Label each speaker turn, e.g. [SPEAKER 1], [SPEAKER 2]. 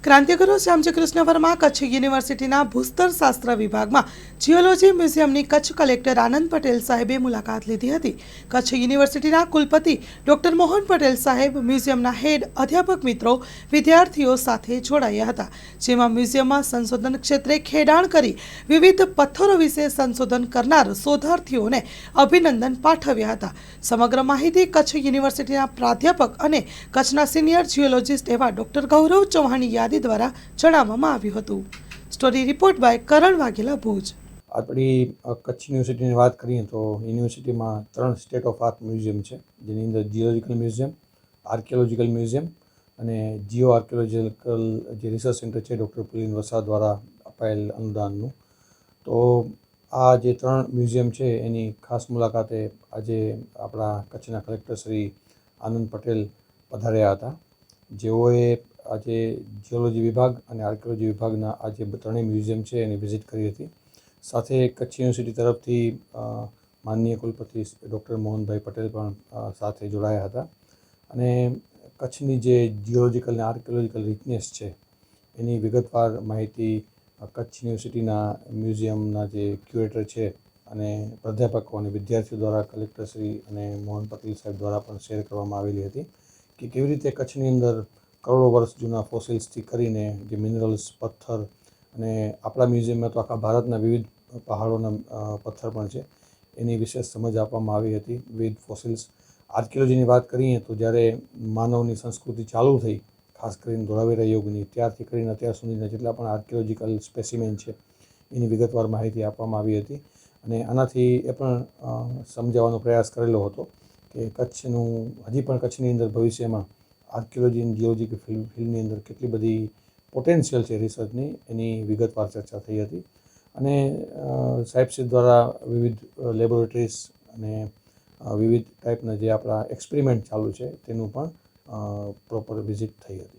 [SPEAKER 1] ક્રાંતિગુરુ શ્યામજી કૃષ્ણ વર્મા કચ્છ યુનિવર્સિટીના ભૂસ્તરશાસ્ત્ર વિભાગમાં geology મ્યુઝિયમની Kutch collector Anand Patel સાહેબે મુલાકાત લીધી હતી। કચ્છ યુનિવર્સિટીના કુલપતિ ડોક્ટર મોહન પટેલ સાહેબ, મ્યુઝિયમના હેડ, અધ્યાપક મિત્રો, વિદ્યાર્થીઓ સાથે જોડાયા હતા, જેમાં મ્યુઝિયમમાં સંશોધન ક્ષેત્રે ખેડાણ કરી વિવિધ પથ્થરો વિશે સંશોધન કરનાર શોધાર્થીઓને અભિનંદન પાઠવ્યા હતા। સમગ્ર માહિતી કચ્છ યુનિવર્સિટીના પ્રાધ્યાપક અને કચ્છના સિનિયર જીઓલોજિસ્ટ એવા ડોક્ટર ગૌરવ ચૌહાણની યાદી દ્વારા જણાવવામાં આવ્યું હતું। સ્ટોરી રિપોર્ટ બાય કરણ વાઘેલા, ભુજ।
[SPEAKER 2] આપણી કચ્છ યુનિવર્સિટીની વાત કરીએ તો યુનિવર્સિટીમાં 3 સ્ટેટ ઓફ આર્ટ મ્યુઝિયમ છે, જેની અંદર જીઓલોજીકલ મ્યુઝિયમ, આર્કિયોલોજીકલ મ્યુઝિયમ અને જીઓ આર્કિયોલોજીકલ જે રિસર્ચ સેન્ટર છે ડૉક્ટર પુલિન વસા દ્વારા અપાયેલ અનુદાનનું। તો આ જે 3 મ્યુઝિયમ છે એની ખાસ મુલાકાતે આજે આપણા કચ્છના કલેક્ટર શ્રી આનંદ પટેલ પધાર્યા હતા, જેઓએ આજે જીઓલોજી વિભાગ અને આર્કિયોલોજી વિભાગના આ જે 3 મ્યુઝિયમ છે એની વિઝિટ કરી હતી। સાથે કચ્છ યુનિવર્સિટી તરફથી માનનીય કુલપતિ ડૉક્ટર મોહનભાઈ પટેલ પણ સાથે જોડાયા હતા અને કચ્છની જે જીઓલોજીકલ અને આર્કિયોલોજીકલ રિચનેસ છે એની વિગતવાર માહિતી કચ્છ યુનિવર્સિટીના મ્યુઝિયમના જે ક્યુરેટર છે અને પ્રાધ્યાપકો અને વિદ્યાર્થીઓ દ્વારા કલેક્ટરશ્રી અને મોહન પટેલ સાહેબ દ્વારા પણ શેર કરવામાં આવેલી હતી કે કેવી રીતે કચ્છની અંદર કરોડો વર્ષ જૂના ફોસિલ્સથી કરીને જે મિનરલ્સ, પથ્થર અને આપણા મ્યુઝિયમમાં તો આખા ભારતના વિવિધ પહાડોના પથ્થર પણ છે, એની વિશેષ સમજ આપવામાં આવી હતી। વિવિધ ફોસિલ્સ આર્કિયોલોજીની વાત કરીએ તો જ્યારે માનવની સંસ્કૃતિ ચાલુ થઈ, ખાસ કરીને ધોળાવીરા યુગની, ત્યારથી કરીને અત્યાર સુધીના જેટલા પણ આર્કિયોલોજીકલ સ્પેસિમેન છે એની વિગતવાર માહિતી આપવામાં આવી હતી અને આનાથી એ પણ સમજાવવાનો પ્રયાસ કરેલો હતો કે હજી પણ કચ્છની અંદર ભવિષ્યમાં આર્કિયોલોજી અને જીઓલોજી ફિલ્ડની અંદર કેટલી બધી પોટેન્શિયલ છે રિસર્ચની, એની વિગતવાર ચર્ચા થઈ હતી અને સાહેબશ્રી દ્વારા વિવિધ લેબોરેટરીઝ અને વિવિધ ટાઈપના જે આપણા એક્સપેરિમેન્ટ ચાલુ છે તેનું પણ પ્રોપર વિઝિટ થઈ હતી।